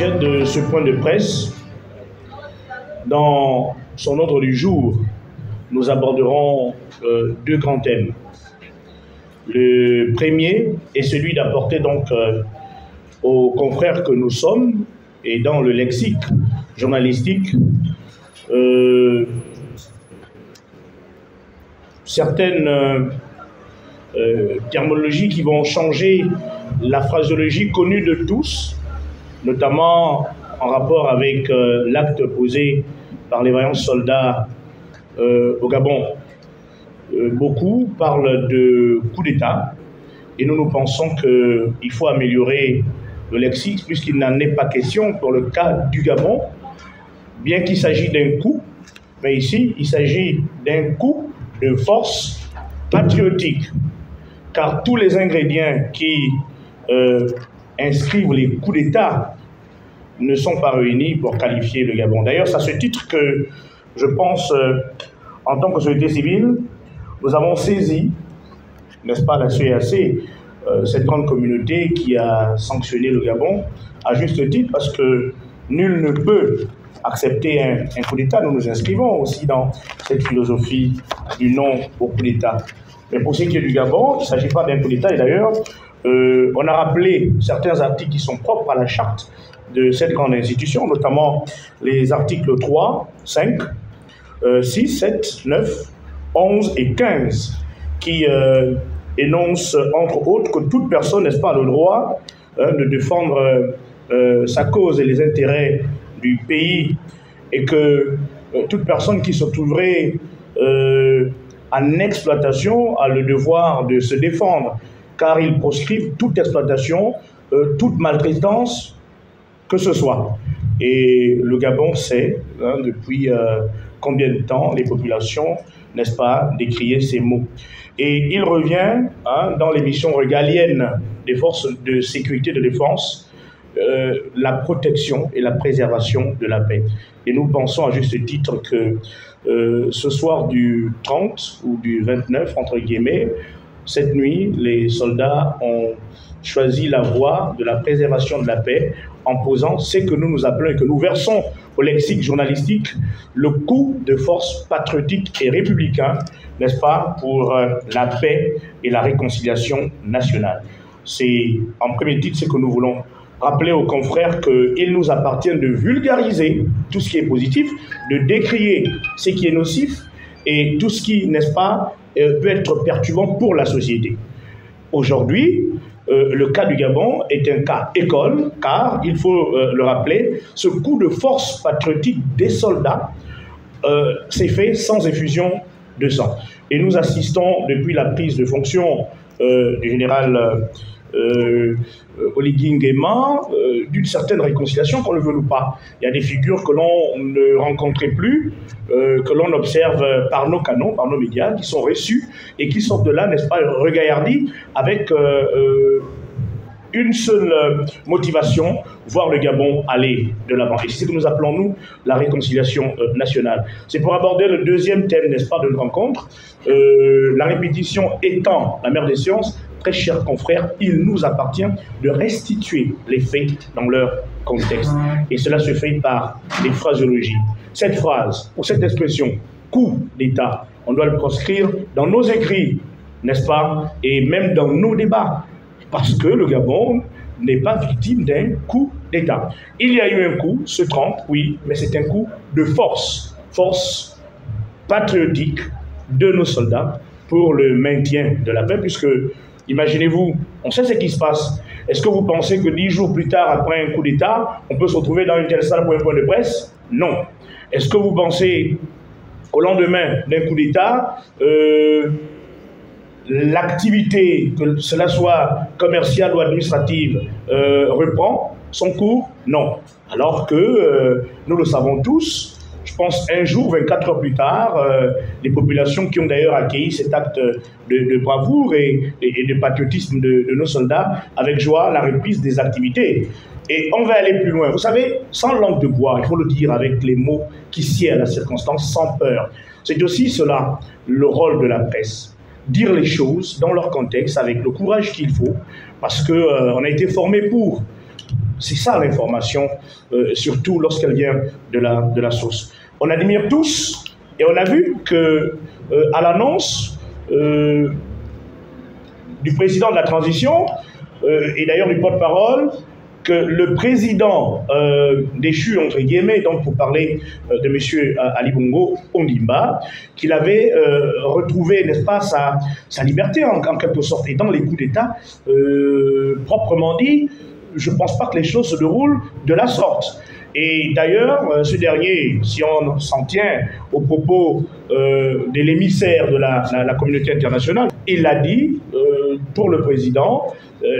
sujet de ce point de presse, dans son ordre du jour, nous aborderons deux grands thèmes. Le premier est celui d'apporter donc aux confrères que nous sommes et dans le lexique journalistique certaines terminologies qui vont changer la phraséologie connue de tous, notamment en rapport avec l'acte posé par les vaillants soldats au Gabon. Beaucoup parlent de coup d'État et nous pensons qu'il faut améliorer le lexique puisqu'il n'en est pas question pour le cas du Gabon, bien qu'il s'agisse d'un coup, mais ici il s'agit d'un coup de force patriotique, car tous les ingrédients qui inscrivent les coups d'État ne sont pas réunis pour qualifier le Gabon. D'ailleurs, c'est à ce titre que je pense, en tant que société civile, nous avons saisi, n'est-ce pas, la CEAC, cette grande communauté qui a sanctionné le Gabon, à juste titre, parce que nul ne peut accepter un coup d'État. Nous nous inscrivons aussi dans cette philosophie du non au coup d'État. Mais pour ce qui est du Gabon, il ne s'agit pas d'un coup d'État. Et d'ailleurs, on a rappelé certains articles qui sont propres à la charte de cette grande institution, notamment les articles 3, 5, 6, 7, 9, 11 et 15, qui énoncent, entre autres, que toute personne, n'est-ce pas, a le droit de défendre sa cause et les intérêts du pays, et que toute personne qui se trouverait en exploitation a le devoir de se défendre, car ils proscrivent toute exploitation, toute maltraitance, que ce soit. Et le Gabon sait, depuis combien de temps les populations, n'est-ce pas, décrier ces mots. Et il revient dans les missions régaliennes des forces de sécurité et de défense, la protection et la préservation de la paix. Et nous pensons à juste titre que ce soir du 30 ou du 29, entre guillemets, cette nuit, les soldats ont choisi la voie de la préservation de la paix en posant ce que nous nous appelons et que nous versons au lexique journalistique le coup de force patriotique et républicain, n'est-ce pas, pour la paix et la réconciliation nationale. C'est en premier titre ce que nous voulons rappeler aux confrères qu'il nous appartient de vulgariser tout ce qui est positif, de décrier ce qui est nocif et tout ce qui, n'est-ce pas, peut être perturbant pour la société. Aujourd'hui, le cas du Gabon est un cas école, car, il faut le rappeler, ce coup de force patriotique des soldats s'est fait sans effusion de sang. Et nous assistons, depuis la prise de fonction du général Oligui Nguema, d'une certaine réconciliation, qu'on ne veut ou pas. Il y a des figures que l'on ne rencontrait plus, que l'on observe par nos canaux, par nos médias, qui sont reçus et qui sortent de là, n'est-ce pas, regaillardis, avec une seule motivation, voir le Gabon aller de l'avant. Et c'est ce que nous appelons, nous, la réconciliation nationale. C'est pour aborder le deuxième thème, n'est-ce pas, de notre rencontre, la répétition étant la mère des sciences. Très chers confrères, il nous appartient de restituer les faits dans leur contexte. Et cela se fait par des phraséologies. Cette phrase, ou cette expression, coup d'État, on doit le proscrire dans nos écrits, n'est-ce pas, et même dans nos débats, parce que le Gabon n'est pas victime d'un coup d'État. Il y a eu un coup, ce 30, oui, mais c'est un coup de force, force patriotique de nos soldats pour le maintien de la paix, puisque imaginez-vous, on sait ce qui se passe. Est-ce que vous pensez que 10 jours plus tard, après un coup d'État, on peut se retrouver dans une telle salle pour un point de presse? Non. Est-ce que vous pensez qu'au lendemain d'un coup d'État, l'activité, que cela soit commerciale ou administrative, reprend son cours? Non. Alors que, nous le savons tous, je pense un jour, 24 heures plus tard, les populations qui ont d'ailleurs accueilli cet acte de bravoure et de patriotisme de nos soldats, avec joie, la reprise des activités. Et on va aller plus loin. Vous savez, sans langue de bois, il faut le dire avec les mots qui sied à la circonstance, sans peur. C'est aussi cela, le rôle de la presse. Dire les choses dans leur contexte avec le courage qu'il faut, parce qu'on a été formé pour. C'est ça l'information, surtout lorsqu'elle vient de la source. On admire tous, et on a vu que à l'annonce du président de la transition, et d'ailleurs du porte-parole, que le président déchu, entre guillemets, donc pour parler de M. Ali Bongo Ondimba, qu'il avait retrouvé, n'est-ce pas, sa liberté en quelque sorte. Et dans les coups d'État, proprement dit, je ne pense pas que les choses se déroulent de la sorte. Et d'ailleurs, ce dernier, si on s'en tient aux propos de l'émissaire de la communauté internationale, il l'a dit, pour le président,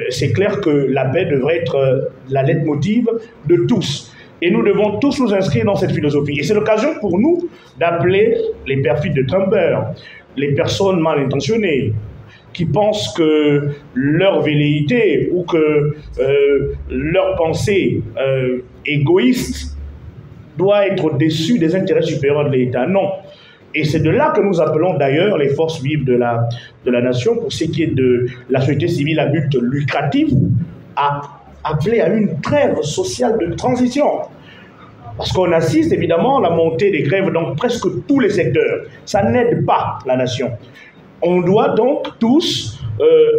c'est clair que la paix devrait être la leitmotiv de tous. Et nous devons tous nous inscrire dans cette philosophie. Et c'est l'occasion pour nous d'appeler les perfides de Trumpers, les personnes mal intentionnées, qui pensent que leur velléité ou que leur pensée égoïste doit être au-dessus des intérêts supérieurs de l'État. Non. Et c'est de là que nous appelons d'ailleurs les forces vives de la nation, pour ce qui est de la société civile à but lucratif, à appeler à une trêve sociale de transition. Parce qu'on assiste évidemment à la montée des grèves dans presque tous les secteurs. Ça n'aide pas la nation. On doit donc tous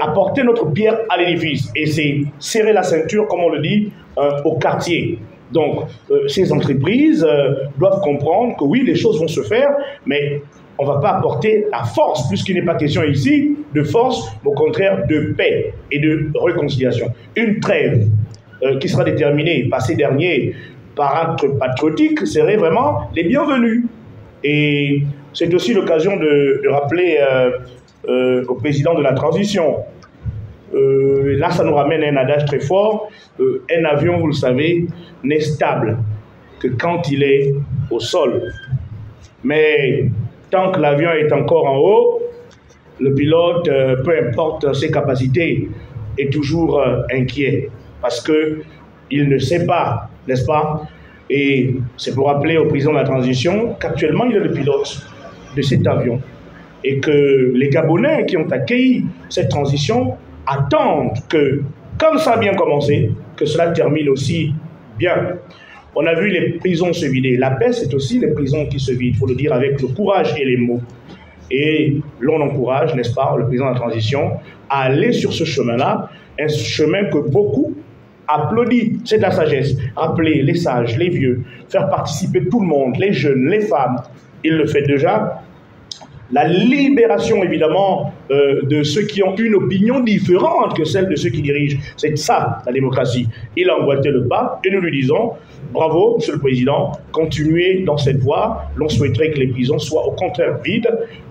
apporter notre pierre à l'édifice. Et c'est serrer la ceinture, comme on le dit, au quartier. Donc, ces entreprises doivent comprendre que oui, les choses vont se faire, mais on ne va pas apporter la force, puisqu'il n'est pas question ici de force, mais au contraire de paix et de réconciliation. Une trêve qui sera déterminée par ces derniers par acte patriotique serait vraiment les bienvenus. Et c'est aussi l'occasion de rappeler au président de la transition. Là, ça nous ramène à un adage très fort. Un avion, vous le savez, n'est stable que quand il est au sol. Mais tant que l'avion est encore en haut, le pilote, peu importe ses capacités, est toujours inquiet. Parce qu'il ne sait pas, n'est-ce pas? Et c'est pour rappeler au président de la transition qu'actuellement, il est le pilote de cet avion. Et que les Gabonais qui ont accueilli cette transition attendent que, comme ça a bien commencé, que cela termine aussi bien. On a vu les prisons se vider. La paix, c'est aussi les prisons qui se vident, il faut le dire avec le courage et les mots. Et l'on encourage, n'est-ce pas, le président de la transition, à aller sur ce chemin-là, un chemin que beaucoup applaudissent. C'est de la sagesse. Appeler les sages, les vieux, faire participer tout le monde, les jeunes, les femmes. Il le fait déjà. La libération, évidemment, de ceux qui ont une opinion différente que celle de ceux qui dirigent. C'est ça, la démocratie. Il a emboîté le pas et nous lui disons, bravo, Monsieur le Président, continuez dans cette voie. L'on souhaiterait que les prisons soient au contraire vides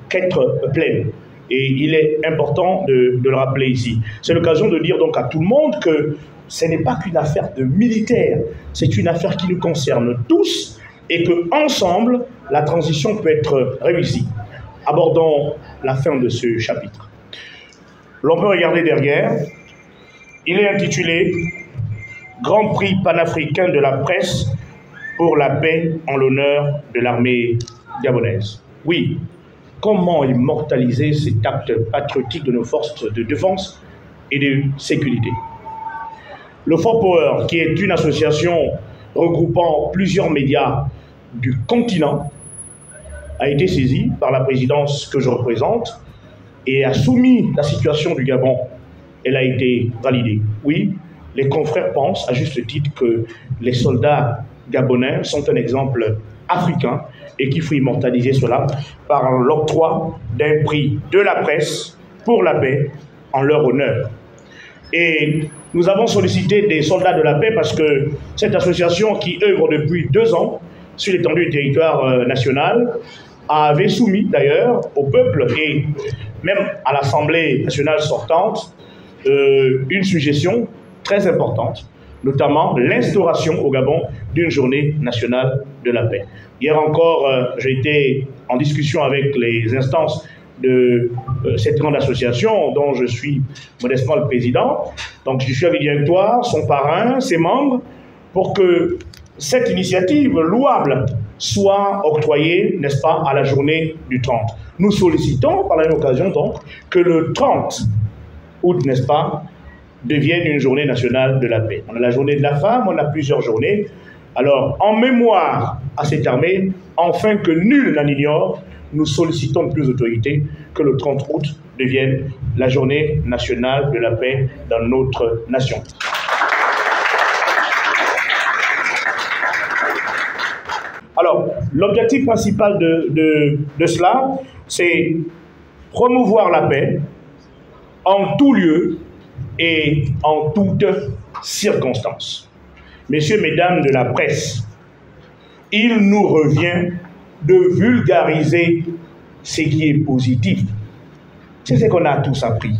qu'être pleines. Et il est important de le rappeler ici. C'est l'occasion de dire donc à tout le monde que ce n'est pas qu'une affaire de militaires, c'est une affaire qui nous concerne tous et qu'ensemble, la transition peut être réussie. Abordons la fin de ce chapitre. L'on peut regarder derrière. Il est intitulé « Grand prix panafricain de la presse pour la paix en l'honneur de l'armée gabonaise ». Oui, comment immortaliser cet acte patriotique de nos forces de défense et de sécurité? Le Fort Power, qui est une association regroupant plusieurs médias du continent, a été saisi par la présidence que je représente et a soumis la situation du Gabon. Elle a été validée. Oui, les confrères pensent à juste titre que les soldats gabonais sont un exemple africain et qu'il faut immortaliser cela par l'octroi d'un prix de la presse pour la paix en leur honneur. Et nous avons sollicité des soldats de la paix parce que cette association qui œuvre depuis 2 ans sur l'étendue du territoire national avait soumis d'ailleurs au peuple et même à l'Assemblée nationale sortante une suggestion très importante, notamment l'instauration au Gabon d'une journée nationale de la paix. Hier encore, j'ai été en discussion avec les instances de cette grande association dont je suis modestement le président. Donc je suis avec directoire, son parrain, ses membres, pour que cette initiative louable soit octroyée, n'est-ce pas, à la journée du 30. Nous sollicitons par la même occasion donc que le 30 août, n'est-ce pas, devienne une journée nationale de la paix. On a la journée de la femme, on a plusieurs journées. Alors, en mémoire à cette armée, afin que nul n'en ignore, nous sollicitons de plus d'autorité que le 30 août devienne la journée nationale de la paix dans notre nation. Alors, l'objectif principal de cela, c'est promouvoir la paix en tout lieu et en toutes circonstances. Messieurs, mesdames de la presse, il nous revient de vulgariser ce qui est positif. C'est ce qu'on a tous appris.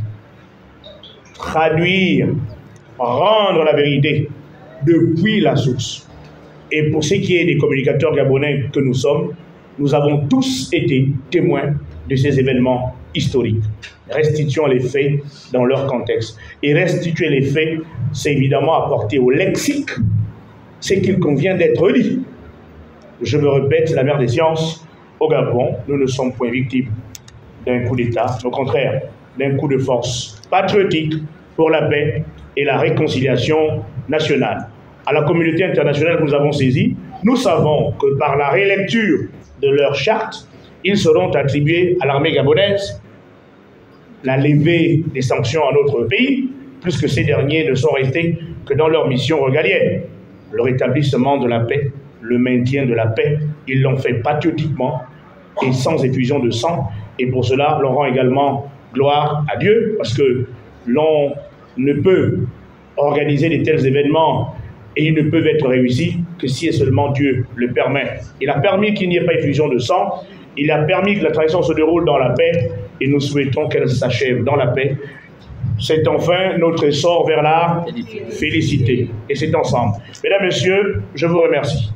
Traduire, rendre la vérité depuis la source. Et pour ce qui est des communicateurs gabonais que nous sommes, nous avons tous été témoins de ces événements historiques. Restituons les faits dans leur contexte. Et restituer les faits, c'est évidemment apporter au lexique ce qu'il convient d'être dit. Je me répète, c'est la mère des sciences. Au Gabon, nous ne sommes point victimes d'un coup d'État, au contraire, d'un coup de force patriotique pour la paix et la réconciliation nationale. À la communauté internationale que nous avons saisie, nous savons que par la rélecture de leur charte, ils seront attribués à l'armée gabonaise la levée des sanctions à notre pays, puisque ces derniers ne sont restés que dans leur mission régalienne. Le rétablissement de la paix, le maintien de la paix, ils l'ont fait patriotiquement et sans effusion de sang. Et pour cela, l'on rend également gloire à Dieu, parce que l'on ne peut organiser de tels événements et ils ne peuvent être réussis que si et seulement Dieu le permet. Il a permis qu'il n'y ait pas effusion de sang, il a permis que la transition se déroule dans la paix, et nous souhaitons qu'elle s'achève dans la paix. C'est enfin notre essor vers la félicité. Et c'est ensemble. Mesdames, Messieurs, je vous remercie.